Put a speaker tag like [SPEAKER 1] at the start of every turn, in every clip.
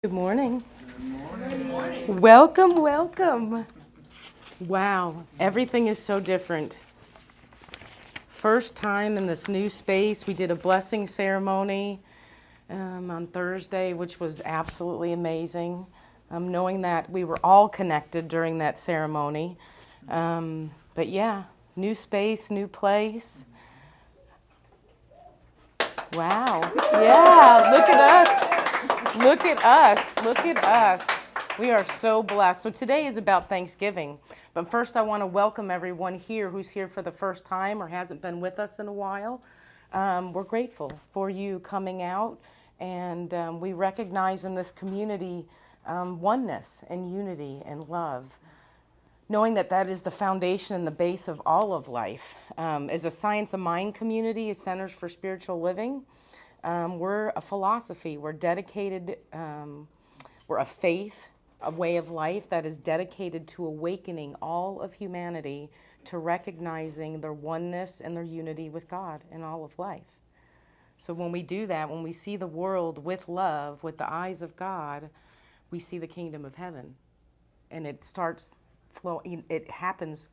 [SPEAKER 1] Good morning. Good morning. Welcome, welcome. Wow, everything is so different. First time in this new space. We did a blessing ceremony on Thursday, which was absolutely amazing. Knowing that we were all connected during that ceremony. But yeah, new space, new place. Wow. Yeah, look at us. Look at us. Look at us. We are so blessed. So today is about Thanksgiving. But first I want to welcome everyone here who's here for the first time or hasn't been with us in a while. We're grateful for you coming out. And we recognize in this community oneness and unity and love. Knowing that that is the foundation and the base of all of life. As a Science of Mind community, as Centers for Spiritual Living, we're a philosophy. We're dedicated, we're a faith, a way of life that is dedicated to awakening all of humanity to recognizing their oneness and their unity with God in all of life. So when we do that, when we see the world with love, with the eyes of God, we see the kingdom of heaven. And it starts flowing, it happens,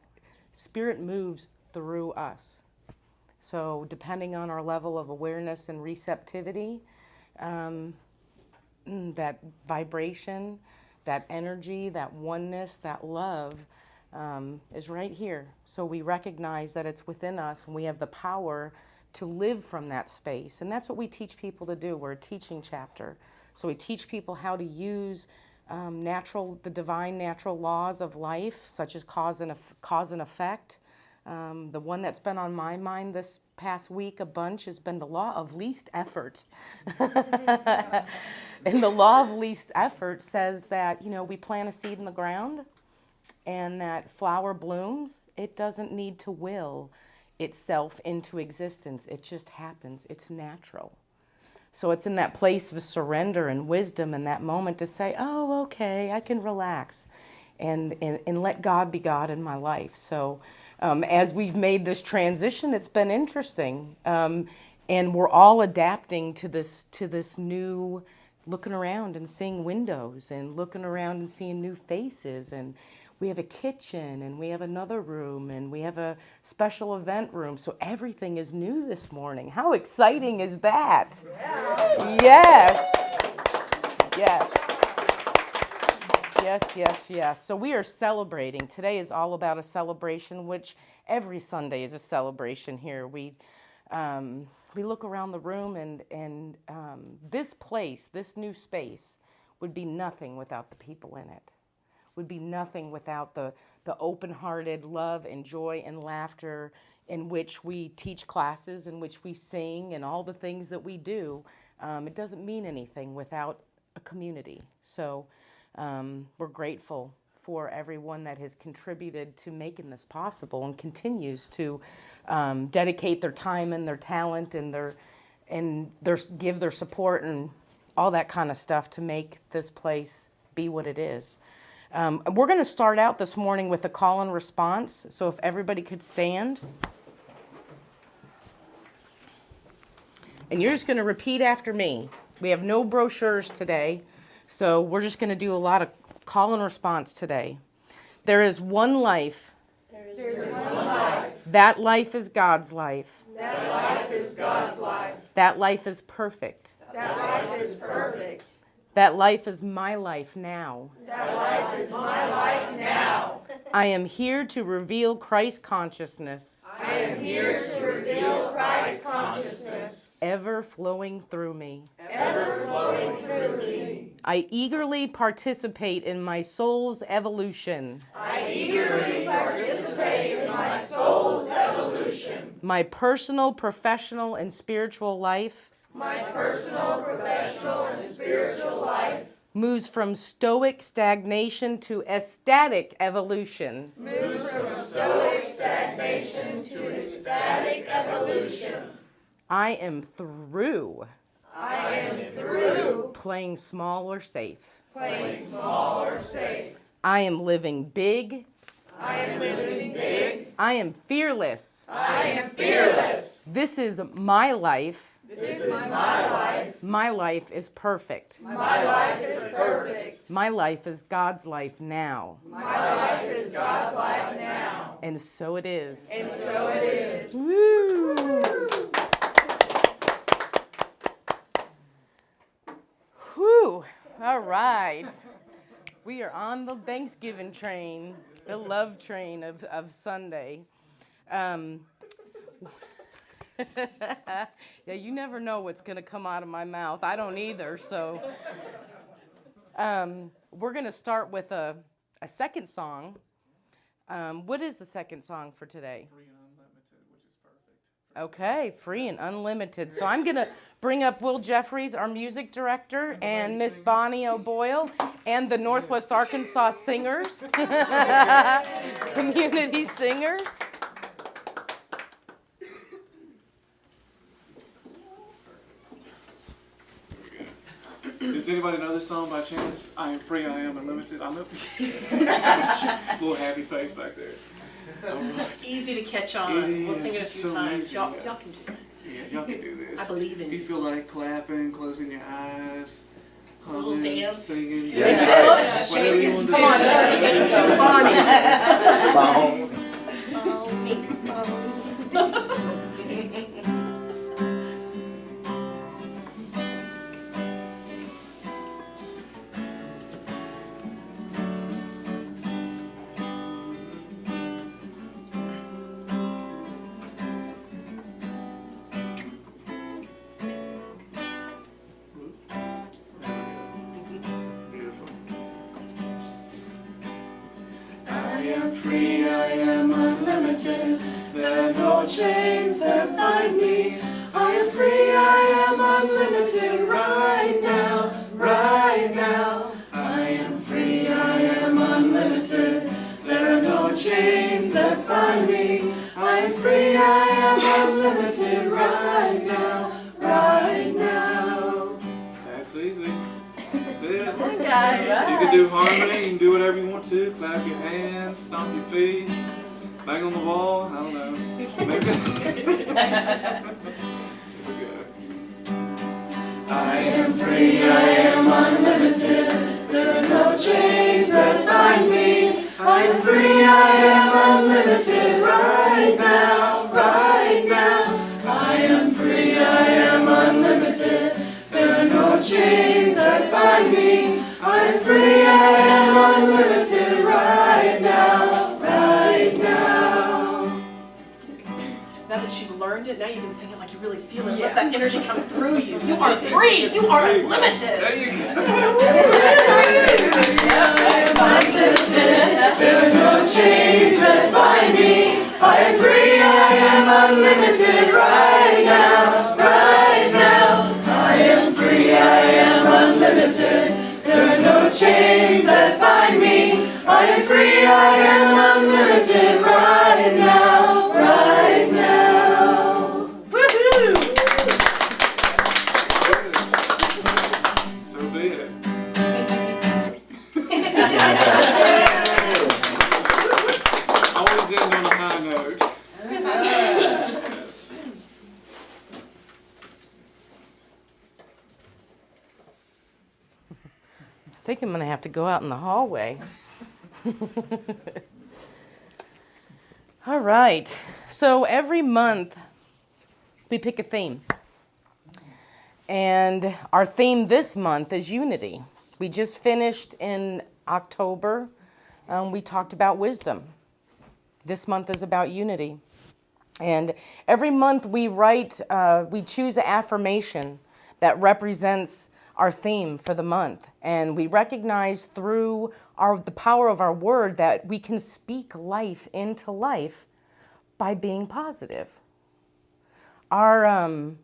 [SPEAKER 1] spirit moves through us. So depending on our level of awareness and receptivity, that vibration, that energy, that oneness, that love is right here. So we recognize that it's within us and we have the power to live from that space. And that's what we teach people to do. We're a teaching chapter. So we teach people how to use the divine natural laws of life, such as cause and effect. The one that's been on my mind this past week a bunch has been the law of least effort. And the law of least effort says that, we plant a seed in the ground and that flower blooms. It doesn't need to will itself into existence. It just happens. It's natural. So it's in that place of surrender and wisdom in that moment to say, oh, okay, I can relax and let God be God in my life. So as we've made this transition, it's been interesting. And we're all adapting to this new looking around and seeing windows and looking around and seeing new faces. And we have a kitchen and we have another room and we have a special event room. So everything is new this morning. How exciting is that? Yeah. Yes. So we are celebrating. Today is all about a celebration, which every Sunday is a celebration here. We look around the room and this place, this new space, would be nothing without the people in it. Would be nothing without the open-hearted love and joy and laughter in which we teach classes, in which we sing, and all the things that we do. It doesn't mean anything without a community. So we're grateful for everyone that has contributed to making this possible and continues to dedicate their time and their talent and give their support and all that kind of stuff to make this place be what it is. We're going to start out this morning with a call and response. So if everybody could stand. And you're just going to repeat after me. We have no brochures today, so we're just going to do a lot of call and response today. There is one life. There is one life. That life is God's life. That life is God's life. That life is perfect. That life is perfect. That life is my life now. That life is my life now. I am here to reveal Christ consciousness. I am here to reveal Christ consciousness. Ever flowing through me. Ever flowing through me. I eagerly participate in my soul's evolution. I eagerly participate in my soul's evolution. My personal, professional, and spiritual life. My personal, professional, and spiritual life moves from stoic stagnation to ecstatic evolution. Moves from stoic stagnation to ecstatic evolution. I am through. I am through playing small or safe. Playing small or safe. I am living big. I am living big. I am fearless. I am fearless. This is my life. This is my life. My life is perfect.
[SPEAKER 2] My life is perfect.
[SPEAKER 1] My life is God's life now.
[SPEAKER 2] My life is God's life now.
[SPEAKER 1] And so it is.
[SPEAKER 2] And so it is.
[SPEAKER 1] Woo! Whew. All right. We are on the Thanksgiving train, the love train of Sunday. Yeah, you never know what's going to come out of my mouth. I don't either. So we're going to start with a second song. What is the second song for today?
[SPEAKER 3] Free and unlimited, which is perfect.
[SPEAKER 1] Okay, free and unlimited. So I'm going to bring up Will Jeffries, our music director, and Miss Bonnie O'Boyle, and the Northwest Arkansas Singers, community singers.
[SPEAKER 3] Does anybody know this song by chance? I am free, I am unlimited. I'm a little happy face back there.
[SPEAKER 4] It's easy to catch on.
[SPEAKER 3] It
[SPEAKER 4] We'll sing
[SPEAKER 3] is.
[SPEAKER 4] it a
[SPEAKER 3] It's
[SPEAKER 4] few
[SPEAKER 3] so
[SPEAKER 4] times.
[SPEAKER 3] easy,
[SPEAKER 4] Y'all
[SPEAKER 3] yeah.
[SPEAKER 4] can do it.
[SPEAKER 3] Yeah, y'all can do this.
[SPEAKER 4] I believe in
[SPEAKER 3] If you
[SPEAKER 4] you.
[SPEAKER 3] feel like clapping, closing your eyes,
[SPEAKER 4] A little
[SPEAKER 3] humming,
[SPEAKER 4] dance.
[SPEAKER 3] singing.
[SPEAKER 4] Yeah.
[SPEAKER 3] Whatever you want to do.
[SPEAKER 4] Come on,
[SPEAKER 3] Whatever you want to do. Beautiful. I am free, I am unlimited. There are no chains that bind me. I am free, I am unlimited right now, right now. I am free, I am unlimited. There are no chains that bind me. I am free, I am unlimited right now, right now. That's easy. That's it. You can do harmony, you can do whatever you want to. Clap your hands, stomp your feet, bang on the wall, I don't know. Here we go. I am free, I am unlimited. There are no chains that bind me. I am free, I am unlimited right now, right now. I am free, I am unlimited. There are no chains that bind me. I am free, I am unlimited right now, right now.
[SPEAKER 4] Now that you've learned it, now you can sing it like you really feel it. Let that energy come through you. You are free. You are unlimited.
[SPEAKER 3] There you go. There's no chains that bind me. I am free, I am unlimited right now, right now. I am free, I am unlimited. There are no chains that bind me. I am free, I am unlimited right now, right now.
[SPEAKER 4] Woohoo!
[SPEAKER 3] So be it. Always end on a high note. Yes.
[SPEAKER 1] I think I'm going to have to go out in the hallway. All right. So every month we pick a theme. And our theme this month is unity. We just finished in October. We talked about wisdom. This month is about unity. And every month we choose an affirmation that represents our theme for the month. And we recognize through the power of our word that we can speak life into life by being positive. Our,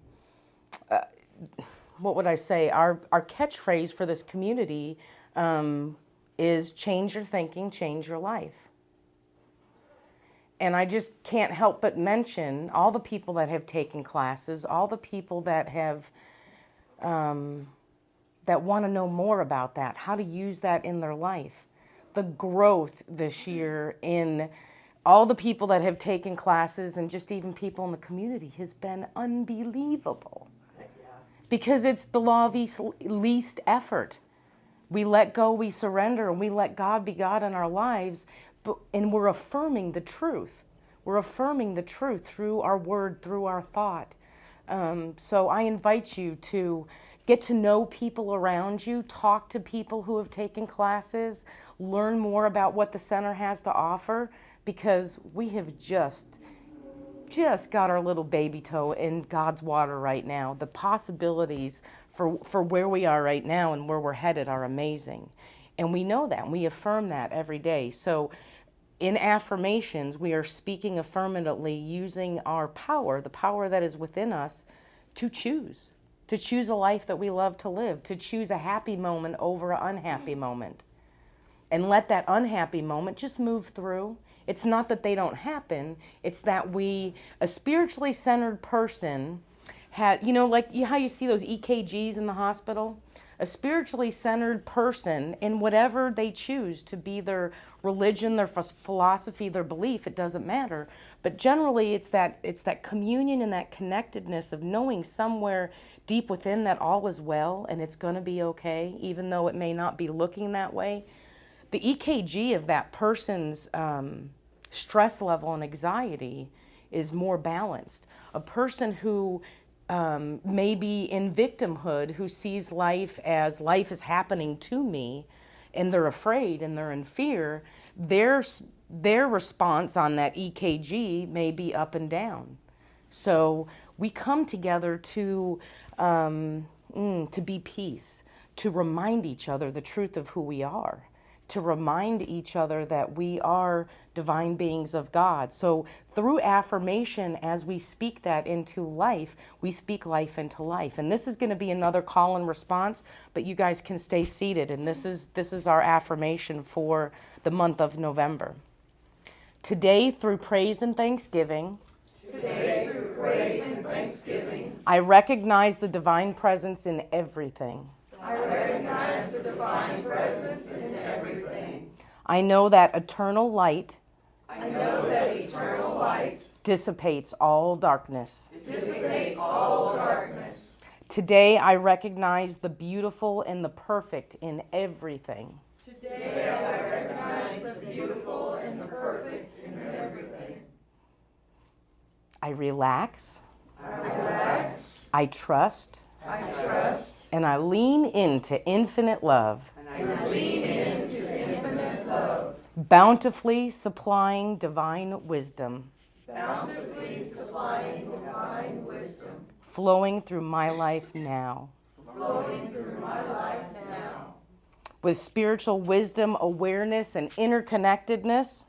[SPEAKER 1] what would I say? Our catchphrase for this community is change your thinking, change your life. And I just can't help but mention all the people that have taken classes, all the people that have that want to know more about that, how to use that in their life. The growth this year in all the people that have taken classes and just even people in the community has been unbelievable. because it's the law of least effort. We let go, we surrender, and we let God be God in our lives, and we're affirming the truth. We're affirming the truth through our word, through our thought. So I invite you to get to know people around you, talk to people who have taken classes, learn more about what the center has to offer, because we have just got our little baby toe in God's water right now. The possibilities for where we are right now and where we're headed are amazing. And we know that, and we affirm that every day. So in affirmations, we are speaking affirmatively using our power, the power that is within us, to choose a life that we love to live, to choose a happy moment over an unhappy moment. And let that unhappy moment just move through. It's not that they don't happen, it's that a spiritually centered person, like how you see those EKGs in the hospital? A spiritually centered person, in whatever they choose to be, their religion, their philosophy, their belief, it doesn't matter. But generally it's that communion and that connectedness of knowing somewhere deep within that all is well and it's going to be okay, even though it may not be looking that way. The EKG of that person's stress level and anxiety is more balanced. A person who may be in victimhood, who sees life as life is happening to me, and they're afraid and they're in fear, their response on that EKG may be up and down. So we come together to be peace, to remind each other the truth of who we are, to remind each other that we are divine beings of God. So through affirmation, as we speak that into life, we speak life into life. And this is going to be another call and response, but you guys can stay seated. And this is our affirmation for the month of November. Today, through praise and thanksgiving, I recognize the divine presence in everything.
[SPEAKER 2] I recognize the divine presence in everything.
[SPEAKER 1] I know that eternal light dissipates all darkness. Today I recognize the beautiful and the perfect in everything. I relax. I trust. And I lean into infinite love. Bountifully supplying divine wisdom. Flowing through my life now. With spiritual wisdom, awareness, and interconnectedness.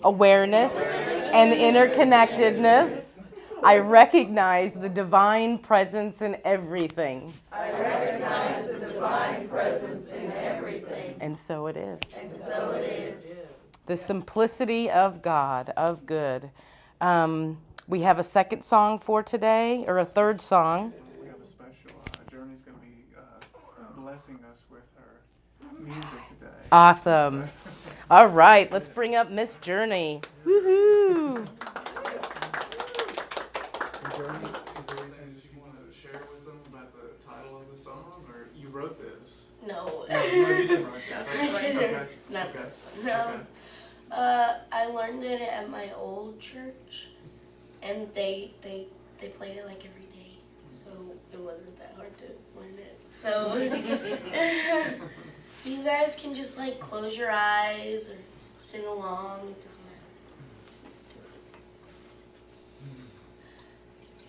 [SPEAKER 1] Awareness and interconnectedness. I recognize the divine presence in everything. And so it is. The simplicity of God, of good. We have a second song for today, or a third song.
[SPEAKER 5] We have a special. Journey's going to be blessing us with her music today.
[SPEAKER 1] Awesome. All right, let's bring up Miss Journey. Woohoo!
[SPEAKER 5] Journey, is there anything that you want to share with them about the title of the song, or you wrote this?
[SPEAKER 6] No.
[SPEAKER 5] No, you didn't write this.
[SPEAKER 6] I didn't.
[SPEAKER 5] Okay.
[SPEAKER 6] Not
[SPEAKER 5] Okay.
[SPEAKER 6] this one. No.
[SPEAKER 5] Okay.
[SPEAKER 6] I learned it at my old church, and they played it like every day, so it wasn't that hard to learn it. So you guys can just like close your eyes or sing along. It doesn't matter.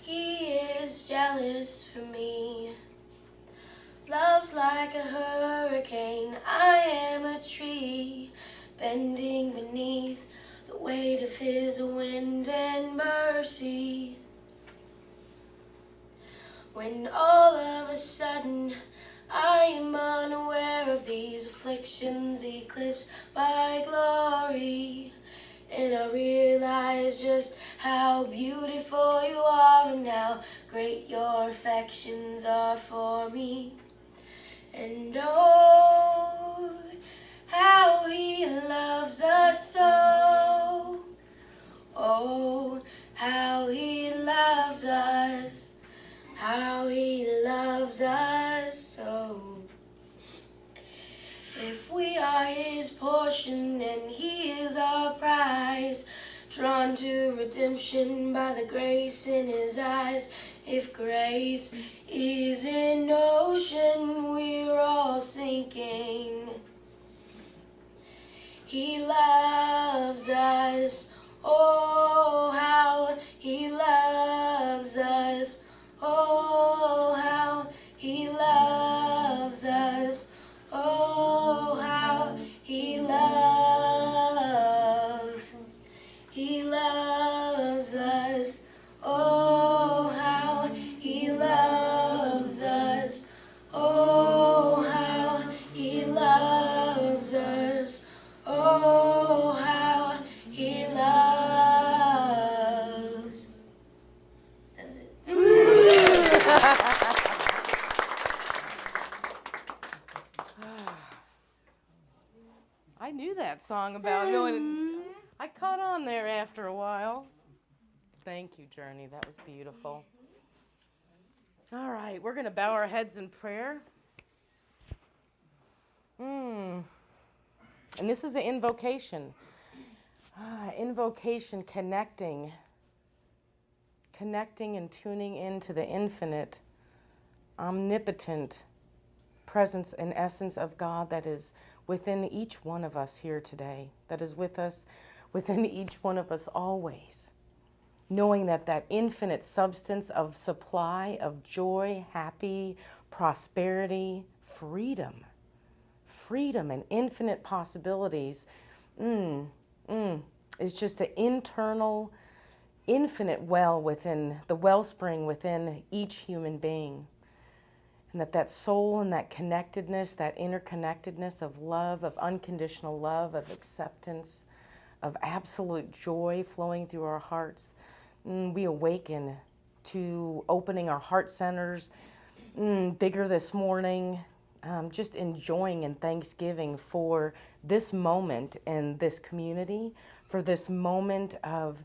[SPEAKER 6] He is jealous for me. Love's like a hurricane. I am a tree bending beneath the weight of his wind and mercy. When all of a sudden I am unaware of these afflictions eclipsed by glory, and I realize just how beautiful you are and how great your affections are for me. And oh, how he loves us so. Oh, how he loves us. how he loves us so. If we are his portion and he is our prize, drawn to redemption by the grace in his eyes. If grace is an ocean, we're all sinking. He loves us, oh how he loves us, oh how he loves us, oh how he loves us, oh how he loves us, oh how he loves us, oh how he loves. That's it.
[SPEAKER 1] I knew that song about knowing. I caught on there after a while. Thank you, Journey. That was beautiful. All right, we're going to bow our heads in prayer. And this is an invocation. Invocation, connecting and tuning into the infinite, omnipotent presence and essence of God that is within each one of us here today, that is with us, within each one of us always. Knowing that that infinite substance of supply, of joy, happy, prosperity, freedom and infinite possibilities is just an internal, infinite well within, the wellspring within each human being. And that soul and that connectedness, that interconnectedness of love, of unconditional love, of acceptance, of absolute joy flowing through our hearts, we awaken to opening our heart centers bigger this morning, just enjoying and thanksgiving for this moment in this community, for this moment of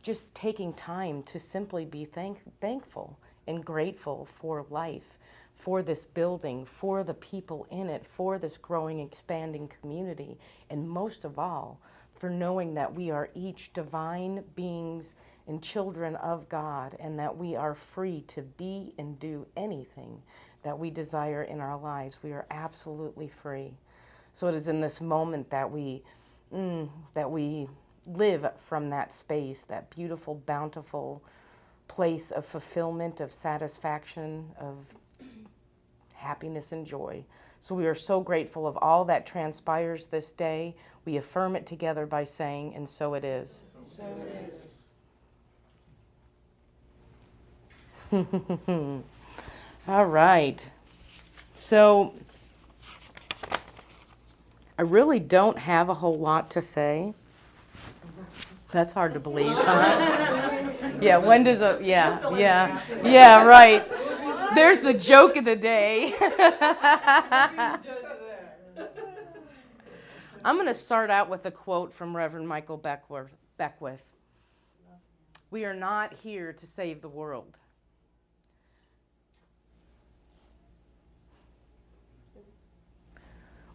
[SPEAKER 1] just taking time to simply be thankful and grateful for life, for this building, for the people in it, for this growing, expanding community, and most of all, for knowing that we are each divine beings and children of God, and that we are free to be and do anything that we desire in our lives. We are absolutely free. So it is in this moment that we live from that space, that beautiful, bountiful place of fulfillment, of satisfaction, of happiness and joy. So we are so grateful of all that transpires this day. We affirm it together by saying, and so it is.
[SPEAKER 2] So it
[SPEAKER 1] is. All right. So I really don't have a whole lot to say. That's hard to believe, huh? Yeah, when does yeah, right. There's the joke of the day. I'm going to start out with a quote from Reverend Michael Beckwith. We are not here to save the world.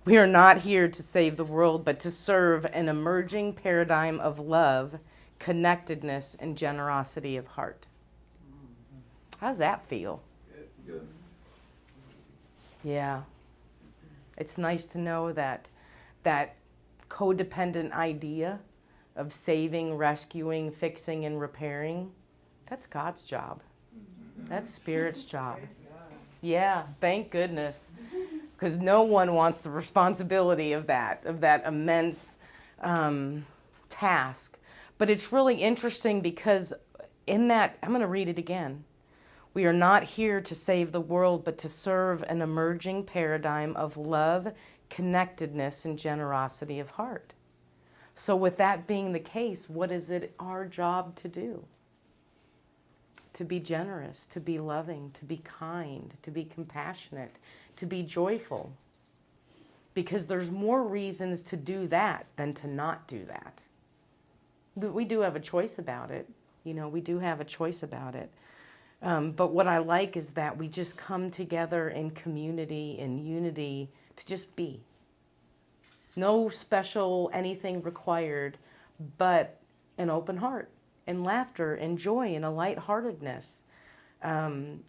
[SPEAKER 1] We are not here to save the world, but to serve an emerging paradigm of love, connectedness, and generosity of heart. How's that feel?
[SPEAKER 2] Good.
[SPEAKER 1] Yeah. It's nice to know that that codependent idea of saving, rescuing, fixing, and repairing, that's God's job. That's Spirit's job. Yeah, thank goodness. Because no one wants the responsibility of that immense task. But it's really interesting because in that, I'm going to read it again. We are not here to save the world, but to serve an emerging paradigm of love, connectedness, and generosity of heart. So with that being the case, what is it our job to do? To be generous, to be loving, to be kind, to be compassionate, to be joyful. Because there's more reasons to do that than to not do that. But we do have a choice about it. You know, we do have a choice about it. But what I like is that we just come together in community and unity to just be. No special anything required, but an open heart and laughter and joy and a lightheartedness.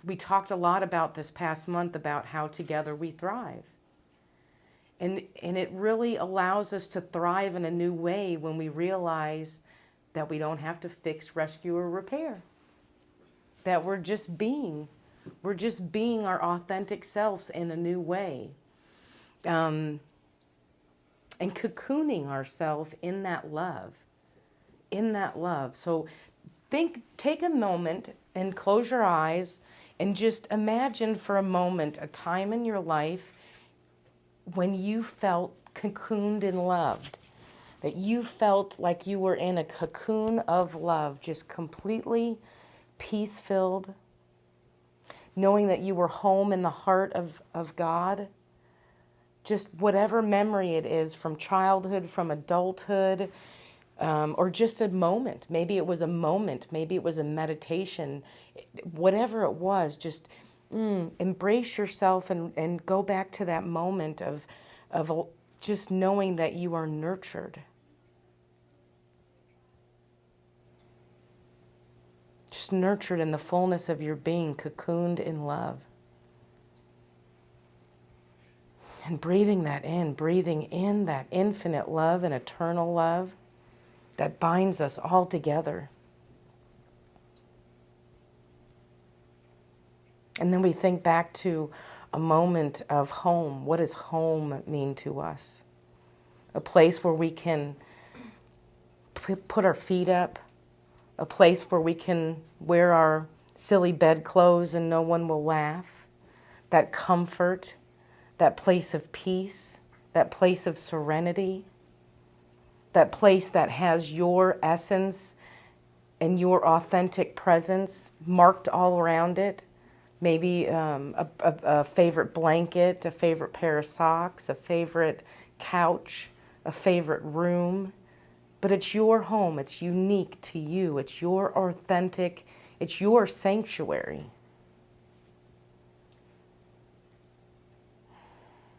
[SPEAKER 1] We talked a lot about this past month about how together we thrive. And it really allows us to thrive in a new way when we realize that we don't have to fix, rescue, or repair. That we're just being. We're just being our authentic selves in a new way. And cocooning ourselves in that love. In that love. So take a moment and close your eyes and just imagine for a moment a time in your life when you felt cocooned and loved. That you felt like you were in a cocoon of love, just completely peace-filled, knowing that you were home in the heart of God. Just whatever memory it is from childhood, from adulthood, or just a moment. Maybe it was a moment, maybe it was a meditation. Whatever it was, just embrace yourself and go back to that moment of just knowing that you are nurtured. Just nurtured in the fullness of your being, cocooned in love. And breathing in that infinite love and eternal love that binds us all together. And then we think back to a moment of home. What does home mean to us? A place where we can put our feet up, a place where we can wear our silly bedclothes and no one will laugh. That comfort, that place of peace, that place of serenity, that place that has your essence and your authentic presence marked all around it. Maybe a favorite blanket, a favorite pair of socks, a favorite couch, a favorite room. But it's your home, it's unique to you, it's your authentic, it's your sanctuary.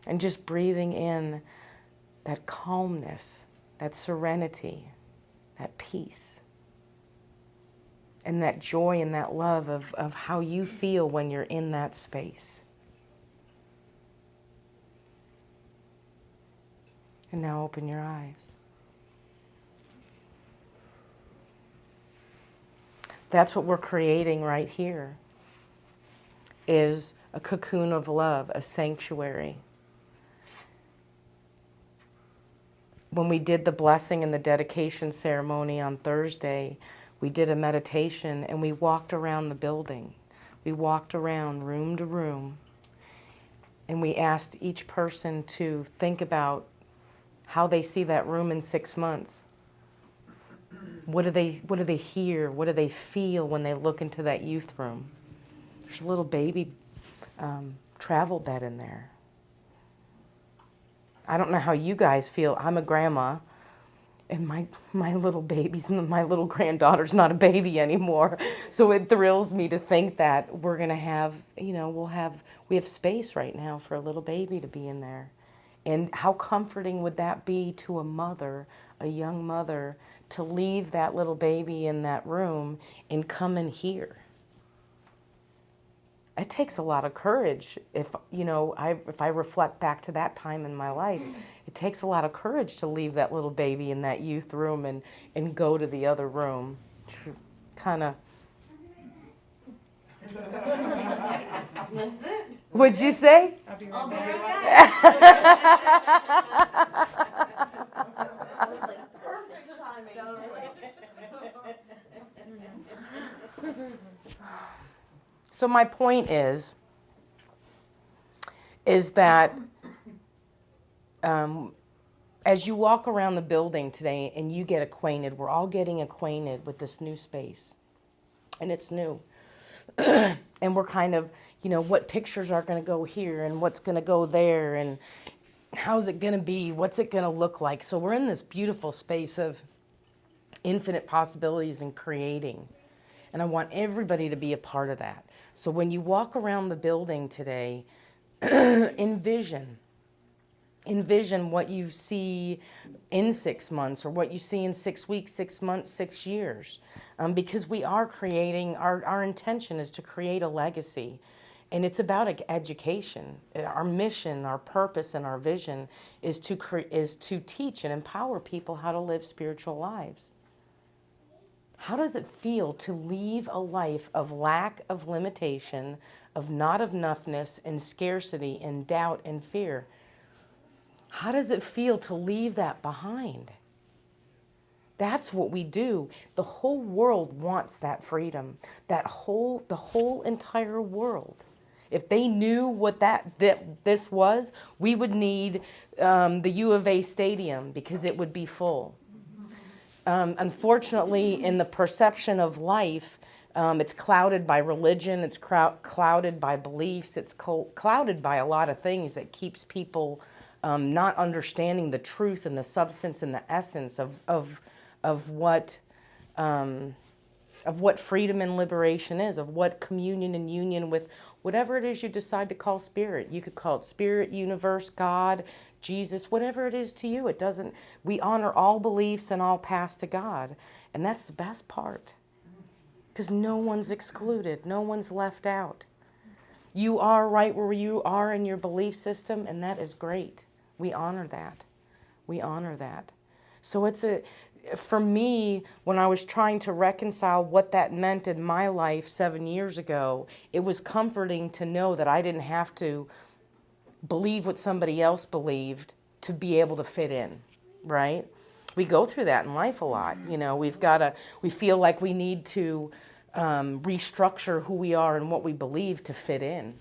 [SPEAKER 1] And just breathing in that calmness, that serenity, that peace, and that joy and that love of how you feel when you're in that space. And now open your eyes. That's what we're creating right here, is a cocoon of love, a sanctuary. When we did the blessing and the dedication ceremony on Thursday, we did a meditation and we walked around the building. We walked around room to room and we asked each person to think about how they see that room in 6 months. What do they hear? What do they feel when they look into that youth room? There's a little baby travel bed in there. I don't know how you guys feel. I'm a grandma, and my little baby's, my little granddaughter's not a baby anymore. So it thrills me to think that we're gonna have, we have space right now for a little baby to be in there. And how comforting would that be to a mother, a young mother, to leave that little baby in that room and come in here? It takes a lot of courage. If I reflect back to that time in my life, it takes a lot of courage to leave that little baby in that youth room and go to the other room. Kind of.
[SPEAKER 2] That's it.
[SPEAKER 1] What'd you say?
[SPEAKER 2] I'll be right back.
[SPEAKER 6] I was like, perfect timing. I was like,
[SPEAKER 1] So my point is that as you walk around the building today and you get acquainted, we're all getting acquainted with this new space. And it's new. And we're kind of, what pictures are going to go here and what's going to go there and how's it going to be? What's it going to look like? So we're in this beautiful space of infinite possibilities and creating. And I want everybody to be a part of that. So when you walk around the building today, envision what you see in 6 months, or what you see in 6 weeks, 6 months, 6 years. Because we are creating, our intention is to create a legacy. And it's about education. Our mission, our purpose, and our vision is to teach and empower people how to live spiritual lives. How does it feel to leave a life of lack, of limitation, of not enoughness, and scarcity, and doubt, and fear? How does it feel to leave that behind? That's what we do. The whole world wants that freedom. The whole entire world. If they knew what this was, we would need the U of A stadium, because it would be full. Unfortunately, in the perception of life, it's clouded by religion, it's clouded by beliefs, it's clouded by a lot of things that keeps people not understanding the truth and the substance and the essence of what freedom and liberation is, of what communion and union with whatever it is you decide to call spirit. You could call it spirit, universe, God, Jesus, whatever it is to you. It doesn't, we honor all beliefs and all paths to God. And that's the best part. Because no one's excluded. No one's left out. You are right where you are in your belief system, and that is great. We honor that. We honor that. So for me, when I was trying to reconcile what that meant in my life 7 years ago, it was comforting to know that I didn't have to believe what somebody else believed to be able to fit in, right? We go through that in life a lot. You know, we feel like we need to restructure who we are and what we believe to fit in.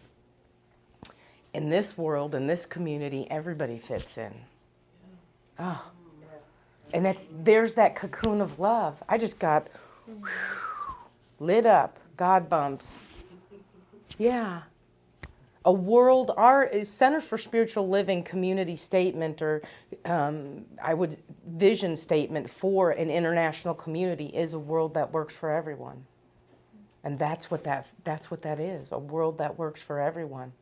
[SPEAKER 1] In this world, in this community, everybody fits in. Oh. And there's that cocoon of love. I just got lit up, God bumps. Yeah. A world, our Centers for Spiritual Living community statement, or vision statement for an international community, is a world that works for everyone. And that's what that is, a world that works for everyone.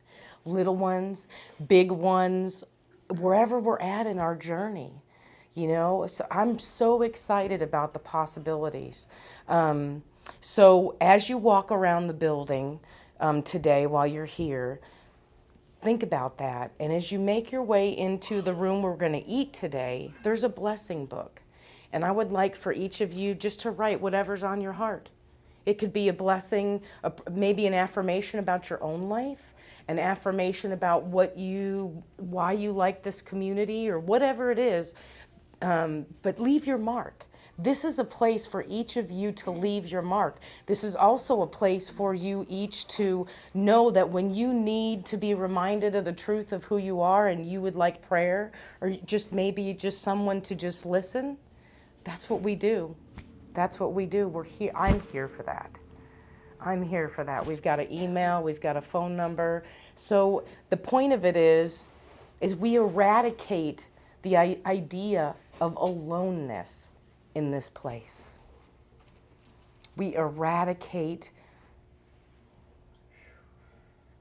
[SPEAKER 1] Little ones, big ones, wherever we're at in our journey. You know, so I'm so excited about the possibilities. So as you walk around the building today while you're here, think about that. And as you make your way into the room we're going to eat today, there's a blessing book. And I would like for each of you just to write whatever's on your heart. It could be a blessing, maybe an affirmation about your own life, an affirmation about why you like this community, or whatever it is. But leave your mark. This is a place for each of you to leave your mark. This is also a place for you each to know that when you need to be reminded of the truth of who you are, and you would like prayer, or maybe just someone to just listen, that's what we do. That's what we do. We're here. I'm here for that. I'm here for that. We've got an email. We've got a phone number. So the point of it is we eradicate the idea of aloneness in this place. We eradicate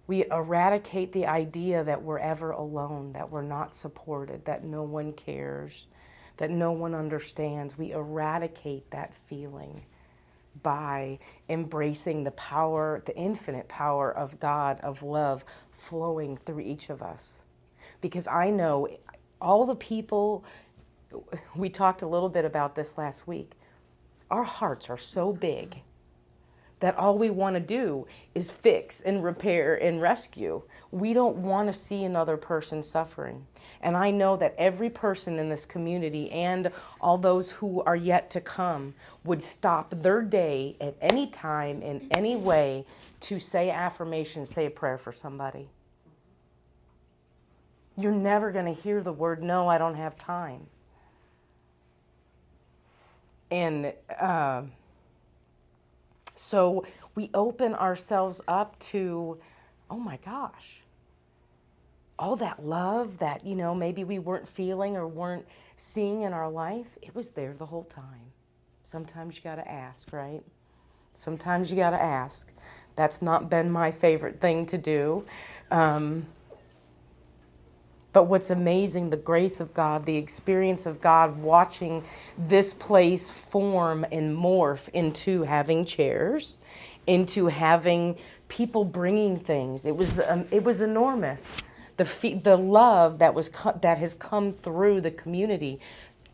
[SPEAKER 1] the idea that we're ever alone, that we're not supported, that no one cares, that no one understands. We eradicate that feeling by embracing the power, the infinite power of God, of love flowing through each of us. Because I know all the people, we talked a little bit about this last week, our hearts are so big that all we want to do is fix and repair and rescue. We don't want to see another person suffering. And I know that every person in this community, and all those who are yet to come, would stop their day at any time, in any way, to say affirmations, say a prayer for somebody. You're never going to hear the word, no, I don't have time. And so we open ourselves up to, oh my gosh, all that love that, maybe we weren't feeling or weren't seeing in our life, it was there the whole time. Sometimes you got to ask, right? Sometimes you got to ask. That's not been my favorite thing to do. But what's amazing, the grace of God, the experience of God, watching this place form and morph into having chairs, into having people bringing things. It was enormous. The love that has come through the community.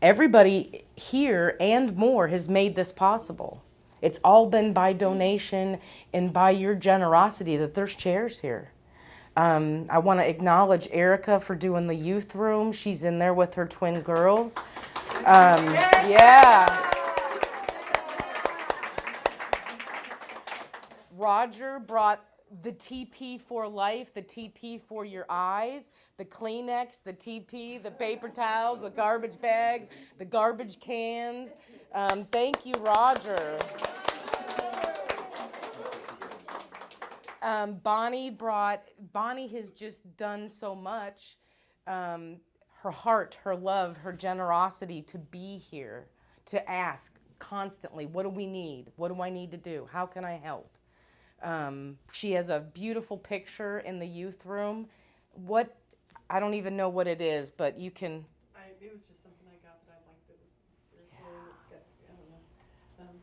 [SPEAKER 1] Everybody here and more has made this possible. It's all been by donation and by your generosity that there's chairs here. I want to acknowledge Erica for doing the youth room. She's in there with her twin girls. Yeah. Roger brought the TP for life, the TP for your eyes, the Kleenex, the TP, the paper towels, the garbage bags, the garbage cans. Thank you, Roger. Bonnie has just done so much. Her heart, her love, her generosity to be here, to ask constantly, what do we need? What do I need to do? How can I help? She has a beautiful picture in the youth room. I don't even know what it is, but you can.
[SPEAKER 4] It was just something I got that I liked that was spiritual. I don't know.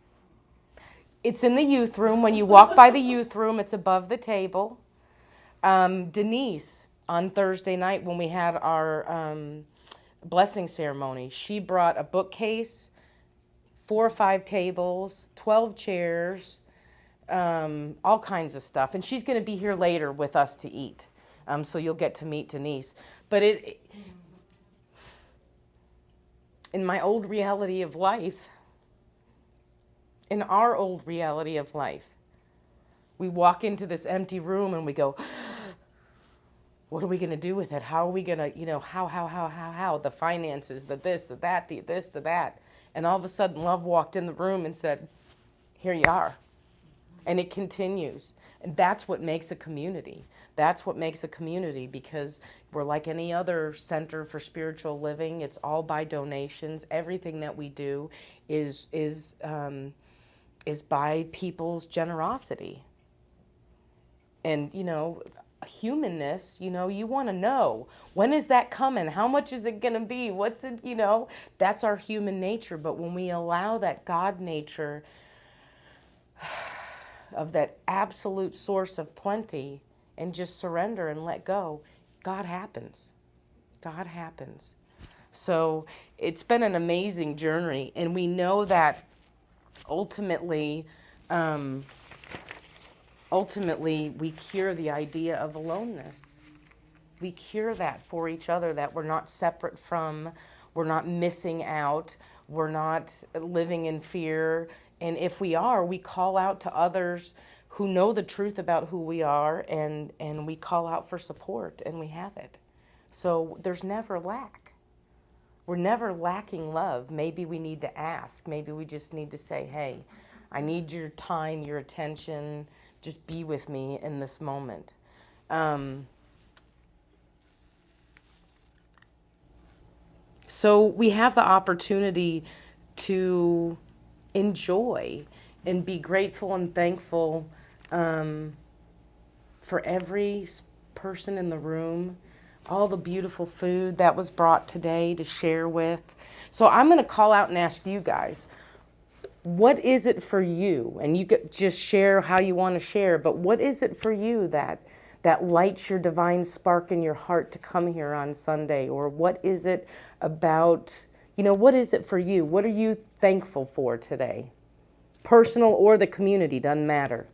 [SPEAKER 1] It's in the youth room. When you walk by the youth room, it's above the table. Denise, on Thursday night when we had our blessing ceremony, she brought a bookcase, 4 or 5 tables, 12 chairs, all kinds of stuff. And she's going to be here later with us to eat. So you'll get to meet Denise. But in my old reality of life, in our old reality of life, we walk into this empty room and we go, what are we going to do with it? How are we going to, how, the finances, the this, the that, the this, the that. And all of a sudden, love walked in the room and said, here you are. And it continues. And that's what makes a community. That's what makes a community, because we're like any other center for spiritual living. It's all by donations. Everything that we do is by people's generosity. And, humanness, you want to know, when is that coming? How much is it going to be? What's it, that's our human nature. But when we allow that God nature of that absolute source of plenty and just surrender and let go, God happens. God happens. So it's been an amazing journey. And we know that ultimately we cure the idea of aloneness. We cure that for each other, that we're not separate from, we're not missing out, we're not living in fear. And if we are, we call out to others who know the truth about who we are, and we call out for support, and we have it. So there's never lack. We're never lacking love. Maybe we need to ask. Maybe we just need to say, hey, I need your time, your attention. Just be with me in this moment. So we have the opportunity to enjoy and be grateful and thankful for every person in the room, all the beautiful food that was brought today to share with. So I'm going to call out and ask you guys, what is it for you? And you could just share how you want to share, but what is it for you that lights your divine spark in your heart to come here on Sunday? Or what is it about, what is it for you? What are you thankful for today? Personal or the community, doesn't matter.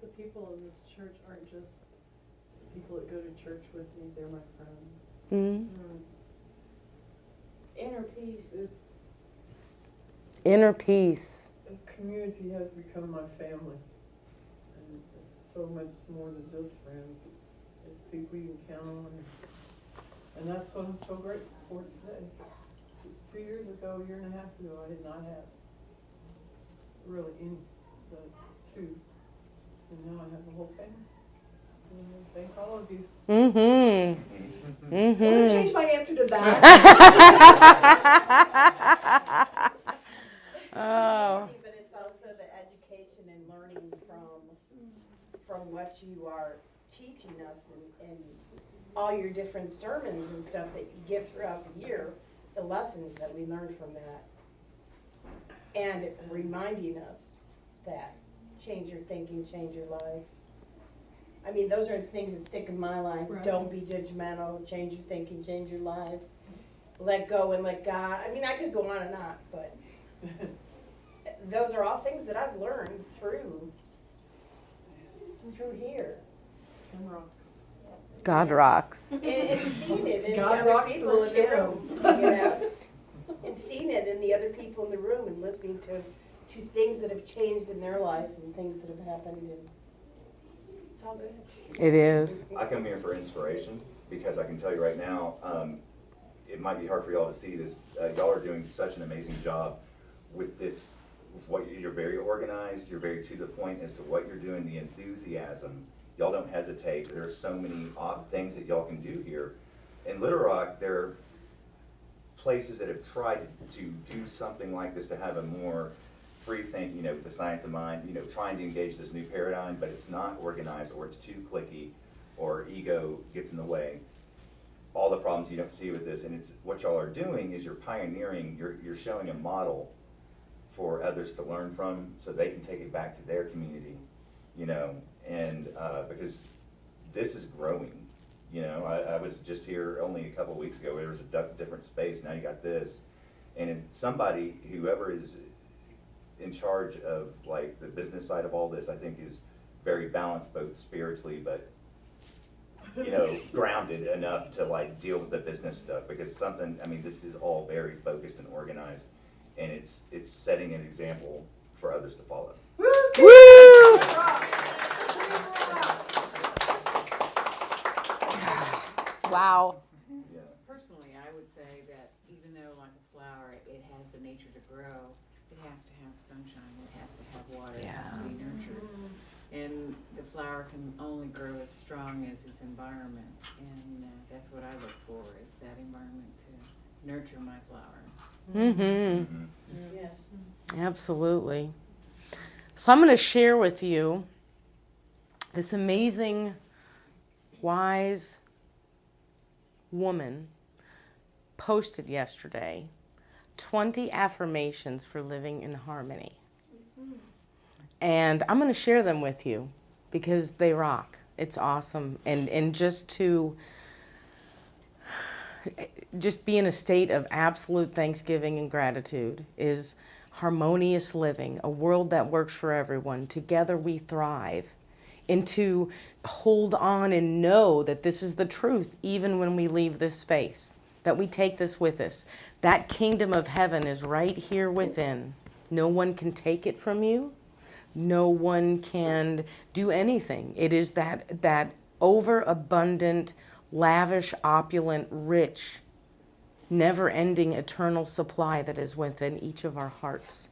[SPEAKER 7] The people in this church aren't just people that go to church with me, they're my friends.
[SPEAKER 1] Mm-hmm.
[SPEAKER 2] Inner peace.
[SPEAKER 1] Inner peace.
[SPEAKER 7] This community has become my family. And it's so much more than just friends. It's people you can count on. And that's what I'm so grateful for today. It's 2 years ago, a year and a half ago, I did not have really any, the two. And now I have the whole family. And I thank all of you.
[SPEAKER 1] Mm-hmm. Mm-hmm.
[SPEAKER 4] I'm going to change my answer to that.
[SPEAKER 1] Oh.
[SPEAKER 2] But it's also the education and
[SPEAKER 8] what you are teaching us and all your different sermons and stuff that you give throughout the year, the lessons that we learn from that. And reminding us that change your thinking, change your life. I mean, those are the things that stick in my life.
[SPEAKER 4] Right.
[SPEAKER 8] Don't be judgmental, change your thinking, change your life. Let go and let God. I mean, I could go on and on, but those are all things that I've learned through here.
[SPEAKER 7] Kim rocks.
[SPEAKER 1] God rocks.
[SPEAKER 8] And seen it in
[SPEAKER 7] God
[SPEAKER 8] the other
[SPEAKER 7] rocks
[SPEAKER 8] people
[SPEAKER 7] for
[SPEAKER 8] in the
[SPEAKER 7] Kim.
[SPEAKER 8] room, you know? And seen it in the other people in the room and listening to things that have changed in their life and things that have happened, and it's all good.
[SPEAKER 1] It is.
[SPEAKER 9] I come here for inspiration because I can tell you right now, it might be hard for y'all to see this. Y'all are doing such an amazing job with this. You're very organized. You're very to the point as to what you're doing. The enthusiasm. Y'all don't hesitate. There are so many odd things that y'all can do here. In Little Rock, there are places that have tried to do something like this, to have a more free think, the science of mind, trying to engage this new paradigm, but it's not organized, or it's too cliquey, or ego gets in the way. All the problems you don't see with this, and it's what y'all are doing is you're pioneering, you're showing a model for others to learn from, so they can take it back to their community, and because this is growing. I was just here only a couple of weeks ago. There was a different space. Now you got this, and somebody, whoever is in charge of like the business side of all this, I think is very balanced, both spiritually, but grounded enough to like deal with the business stuff, because this is all very focused and organized, and it's setting an example for others to follow.
[SPEAKER 1] Woo! Wow.
[SPEAKER 9] Yeah.
[SPEAKER 2] Personally, I would say that even though like a flower, it has the nature to grow, it has to have sunshine, it has to have water, it has to be nurtured. And the flower can only grow as strong as its environment, and that's what I look for, is that environment to nurture my flower.
[SPEAKER 1] Mm-hmm.
[SPEAKER 8] Yes.
[SPEAKER 1] Absolutely. So I'm going to share with you this amazing, wise woman posted yesterday 20 affirmations for living in harmony. And I'm going to share them with you because they rock. It's awesome. And just be in a state of absolute thanksgiving and gratitude is harmonious living, a world that works for everyone. Together we thrive. And to hold on and know that this is the truth even when we leave this space, that we take this with us. That kingdom of heaven is right here within. No one can take it from you. No one can do anything. It is that overabundant, lavish, opulent, rich, never-ending eternal supply that is within each of our hearts.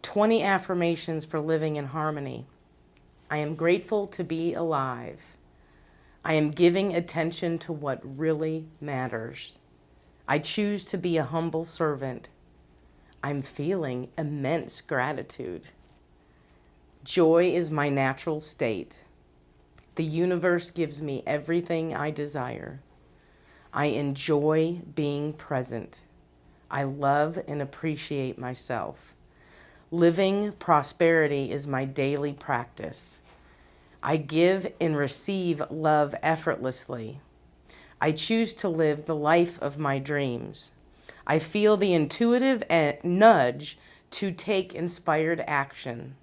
[SPEAKER 1] 20 affirmations for living in harmony. I am grateful to be alive. I am giving attention to what really matters. I choose to be a humble servant. I'm feeling immense gratitude. Joy is my natural state. The universe gives me everything I desire. I enjoy being present. I love and appreciate myself. Living prosperity is my daily practice. I give and receive love effortlessly. I choose to live the life of my dreams. I feel the intuitive nudge to take inspired action.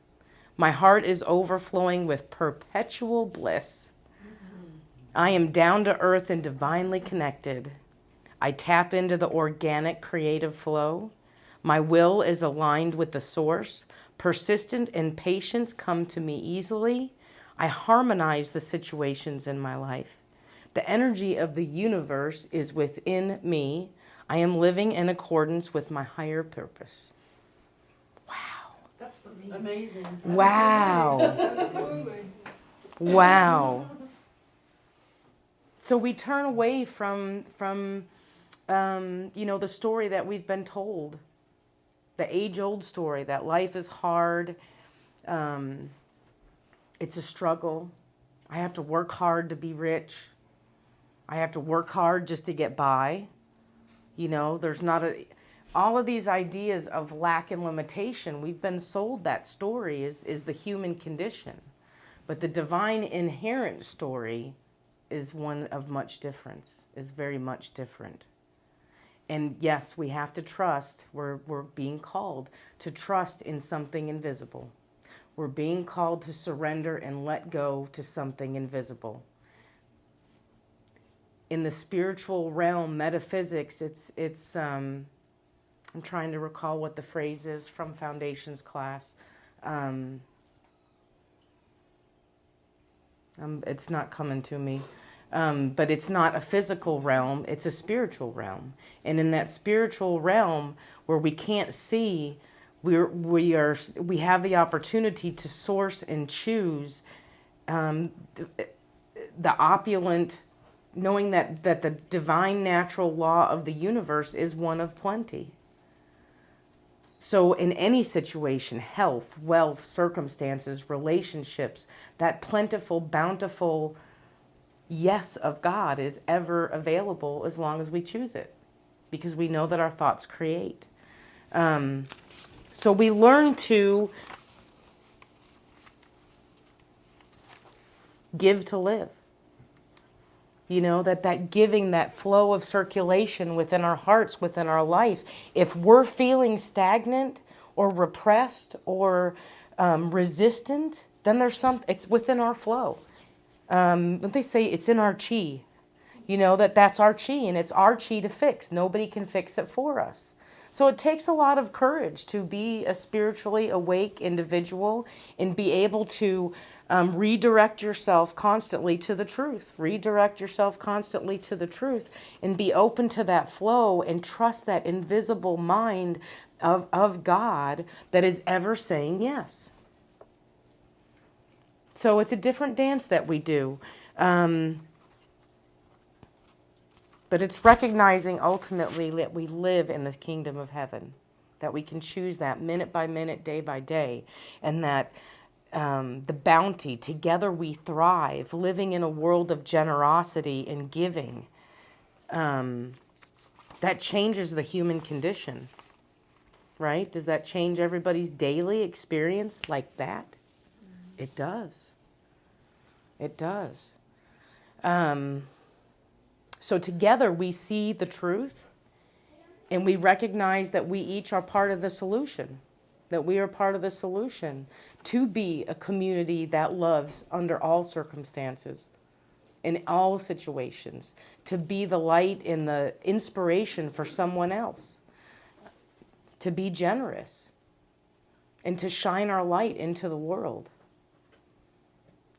[SPEAKER 1] My heart is overflowing with perpetual bliss. I am down to earth and divinely connected. I tap into the organic creative flow. My will is aligned with the source. Persistence and patience come to me easily. I harmonize the situations in my life. The energy of the universe is within me. I am living in accordance with my higher purpose. Wow.
[SPEAKER 7] That's for me. Amazing.
[SPEAKER 1] Wow.
[SPEAKER 7] Absolutely.
[SPEAKER 1] Wow. So we turn away from the story that we've been told, the age-old story that life is hard, It's a struggle. I have to work hard to be rich. I have to work hard just to get by. You know, there's not all of these ideas of lack and limitation. We've been sold that story is the human condition. But the divine inherent story is one of much difference, is very much different. And yes, we have to trust. We're being called to trust in something invisible. We're being called to surrender and let go to something invisible. In the spiritual realm, metaphysics, I'm trying to recall what the phrase is from Foundations class. It's not coming to me. But it's not a physical realm, it's a spiritual realm. And in that spiritual realm where we can't see, we have the opportunity to source and choose the opulent, knowing that the divine natural law of the universe is one of plenty. So in any situation, health, wealth, circumstances, relationships, that plentiful, bountiful yes of God is ever available as long as we choose it, because we know that our thoughts create. So we learn to give to live. You know, that giving, that flow of circulation within our hearts, within our life. If we're feeling stagnant or repressed or resistant, then there's it's within our flow. Don't they say it's in our chi? You know, that's our chi, and it's our chi to fix. Nobody can fix it for us. So it takes a lot of courage to be a spiritually awake individual and be able to redirect yourself constantly to the truth. Redirect yourself constantly to the truth and be open to that flow and trust that invisible mind of God that is ever saying yes. So it's a different dance that we do. But it's recognizing ultimately that we live in the kingdom of heaven, that we can choose that minute by minute, day by day, and that the bounty, together we thrive, living in a world of generosity and giving, that changes the human condition, right? Does that change everybody's daily experience like that? It does. It does. So together we see the truth and we recognize that we each are part of the solution, that we are part of the solution to be a community that loves under all circumstances, in all situations, to be the light and the inspiration for someone else, to be generous, and to shine our light into the world.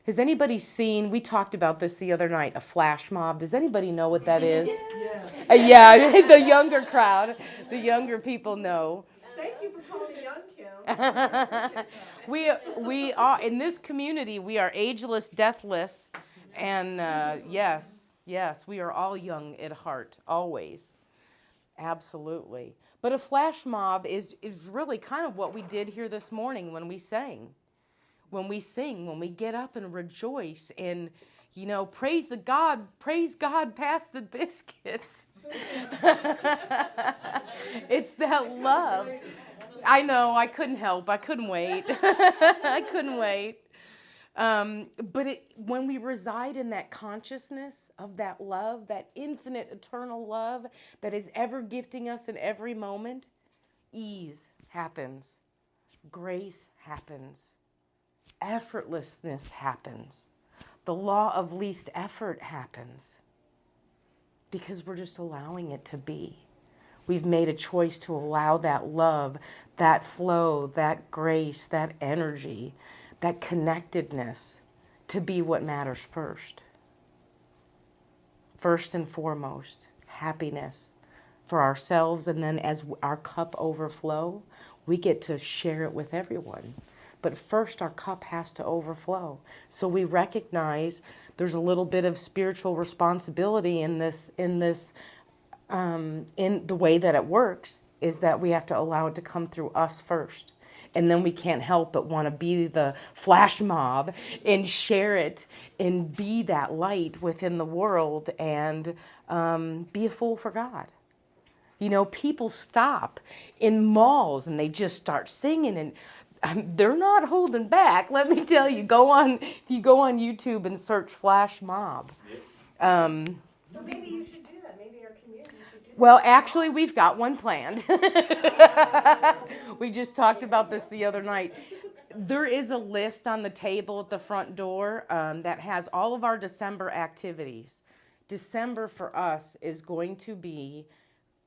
[SPEAKER 1] Has anybody seen, we talked about this the other night, a flash mob? Does anybody know what that is? Yeah, the younger crowd, the younger people know.
[SPEAKER 4] Thank you for calling me young, Kim.
[SPEAKER 1] We are, in this community, we are ageless, deathless, and yes, we are all young at heart, always. Absolutely. But a flash mob is really kind of what we did here this morning when we sang. When we sing, when we get up and rejoice and, you know, praise God, pass the biscuits. It's that love. I know, I couldn't help. I couldn't wait. I couldn't wait. But when we reside in that consciousness of that love, that infinite eternal love that is ever gifting us in every moment, ease happens. Grace happens. Effortlessness happens. The law of least effort happens because we're just allowing it to be. We've made a choice to allow that love, that flow, that grace, that energy, that connectedness to be what matters first. First and foremost, happiness for ourselves, and then as our cup overflow, we get to share it with everyone. But first, our cup has to overflow. So we recognize there's a little bit of spiritual responsibility in the way that it works, is that we have to allow it to come through us first. and then we can't help but want to be the flash mob and share it and be that light within the world and be a fool for God. You know, people stop in malls and they just start singing, and they're not holding back. Let me tell you, if you go on YouTube and search Flash Mob.
[SPEAKER 8] Well, maybe you should do that. Maybe our community should do that.
[SPEAKER 1] Well, actually, we've got one planned. We just talked about this the other night. There is a list on the table at the front door that has all of our December activities. December for us is going to be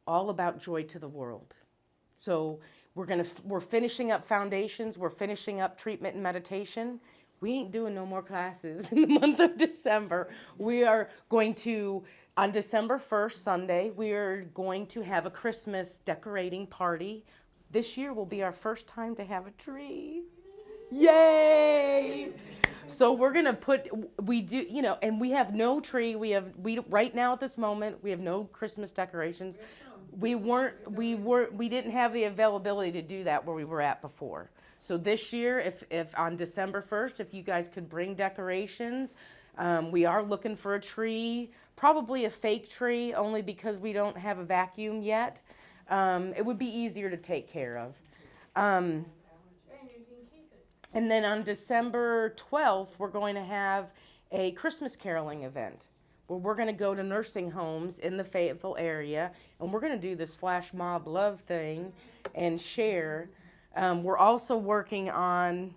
[SPEAKER 1] all about joy to the world. So we're finishing up foundations, we're finishing up treatment and meditation. We ain't doing no more classes in the month of December. We are going to, on December 1st, Sunday, we are going to have a Christmas decorating party. This year will be our first time to have a tree. Yay! So we're gonna and we have no tree. We right now at this moment we have no Christmas decorations. We didn't have the availability to do that where we were at before. So this year, if on December 1st, if you guys could bring decorations, we are looking for a tree, probably a fake tree, only because we don't have a vacuum yet. It would be easier to take care of. And then on December 12th, we're going to have a Christmas caroling event where we're going to go to nursing homes in the Fayetteville area, and we're going to do this flash mob love thing and share. We're also working on,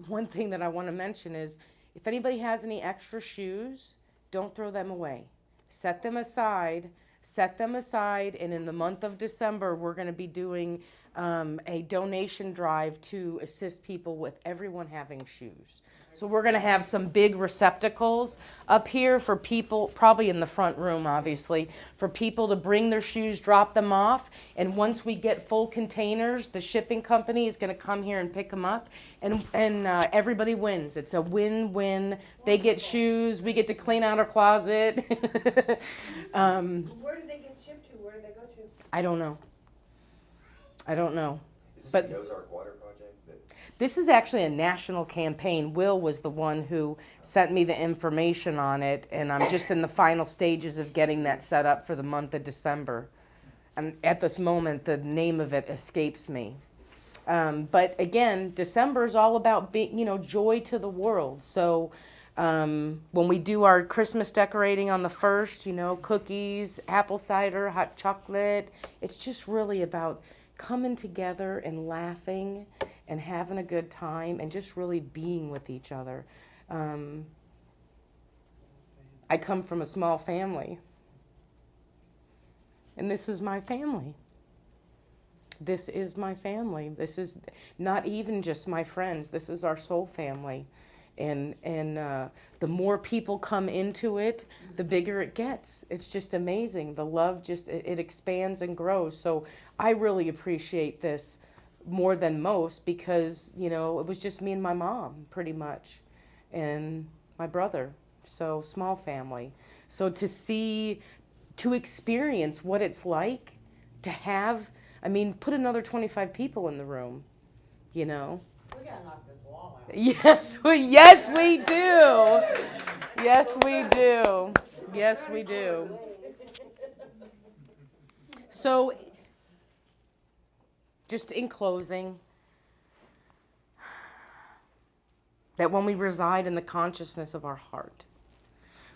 [SPEAKER 1] one thing that I want to mention is, if anybody has any extra shoes, don't throw them away. Set them aside, and in the month of December, we're going to be doing a donation drive to assist people with everyone having shoes. So we're going to have some big receptacles up here for people, probably in the front room, obviously, for people to bring their shoes, drop them off. And once we get full containers, the shipping company is going to come here and pick them up. And everybody wins. It's a win-win. They get shoes. We get to clean out our closet.
[SPEAKER 8] Where do they get shipped to? Where do they go to?
[SPEAKER 1] I don't know.
[SPEAKER 9] Is this
[SPEAKER 1] But
[SPEAKER 9] the Ozark Water Project?
[SPEAKER 1] this is actually a national campaign. Will was the one who sent me the information on it, and I'm just in the final stages of getting that set up for the month of December. And at this moment, the name of it escapes me. But again, December is all about joy to the world. So when we do our Christmas decorating on the 1st, cookies, apple cider, hot chocolate, it's just really about coming together and laughing and having a good time and just really being with each other. I come from a small family, and this is my family. This is my family. This is not even just my friends. This is our soul family. And the more people come into it, the bigger it gets. It's just amazing. The love it expands and grows. So I really appreciate this more than most because, it was just me and my mom pretty much and my brother. So small family. So to experience what it's like to have, put another 25 people in the room,
[SPEAKER 8] We gotta knock this wall out.
[SPEAKER 1] Yes, we do. Yes, we do. Yes, we do. So, just in closing, that when we reside in the consciousness of our heart,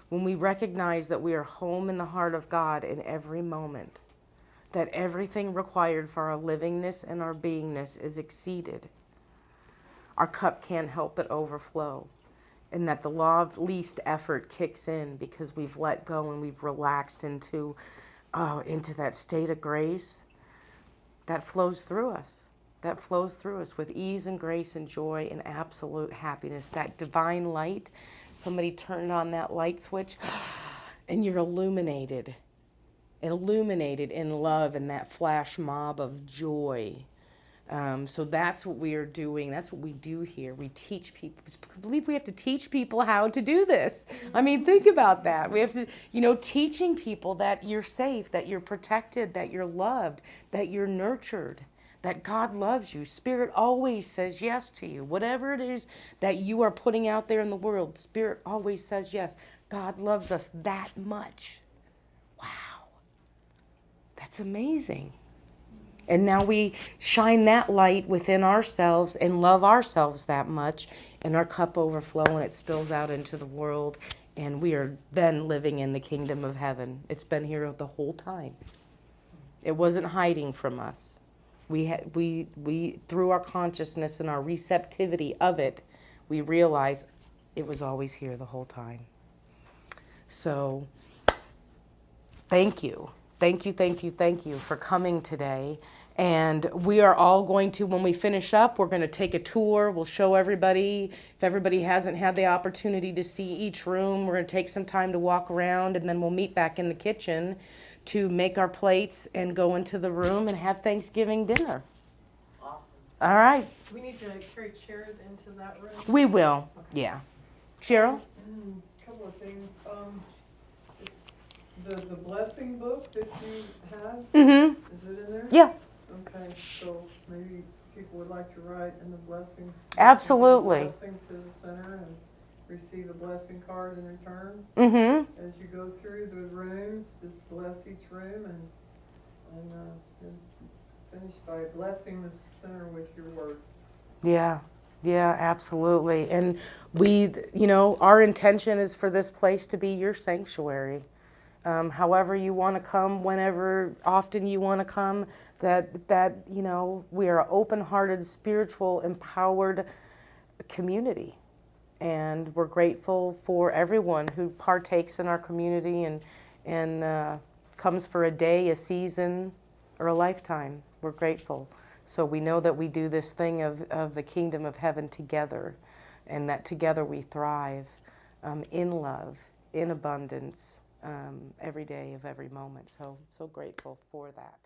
[SPEAKER 1] when we recognize that we are home in the heart of God in every moment, that everything required for our livingness and our beingness is exceeded, our cup can't help but overflow, and that the law of least effort kicks in because we've let go and we've relaxed into that state of grace that flows through us. That flows through us with ease and grace and joy and absolute happiness. That divine light, somebody turned on that light switch and you're illuminated in love and that flash mob of joy. So that's what we are doing. That's what we do here. We teach people. I believe we have to teach people how to do this. Think about that. We have to, teaching people that you're safe, that you're protected, that you're loved, that you're nurtured, that God loves you. Spirit always says yes to you. Whatever it is that you are putting out there in the world, Spirit always says yes. God loves us that much. Wow. That's amazing. And now we shine that light within ourselves and love ourselves that much, and our cup overflows and it spills out into the world, and we are then living in the kingdom of heaven. It's been here the whole time. It wasn't hiding from us. We through our consciousness and our receptivity of it, we realize it was always here the whole time. So thank you. Thank you for coming today. And we are all going to, when we finish up, we're going to take a tour. We'll show everybody. If everybody hasn't had the opportunity to see each room, we're going to take some time to walk around, and then we'll meet back in the kitchen to make our plates and go into the room and have Thanksgiving dinner.
[SPEAKER 7] Awesome.
[SPEAKER 1] All right.
[SPEAKER 7] Do we need to carry chairs into that room?
[SPEAKER 1] We will.
[SPEAKER 7] Okay.
[SPEAKER 1] Yeah. Cheryl?
[SPEAKER 7] Couple of things. The blessing book that you have,
[SPEAKER 1] Mm-hmm.
[SPEAKER 7] is it in there?
[SPEAKER 1] Yeah.
[SPEAKER 7] Okay, so maybe people would like to write in the blessing.
[SPEAKER 1] Absolutely.
[SPEAKER 7] Blessing to the center and receive a blessing card in return.
[SPEAKER 1] Mm-hmm.
[SPEAKER 7] As you go through the rooms, just bless each room and finish by blessing the center with your words.
[SPEAKER 1] Yeah. Yeah, absolutely. And we, our intention is for this place to be your sanctuary. However you want to come, whenever often you want to come, that we are an open-hearted, spiritual, empowered community. And we're grateful for everyone who partakes in our community and comes for a day, a season, or a lifetime. We're grateful. So we know that we do this thing of the kingdom of heaven together, and that together we thrive in love, in abundance, every day of every moment. So grateful for that.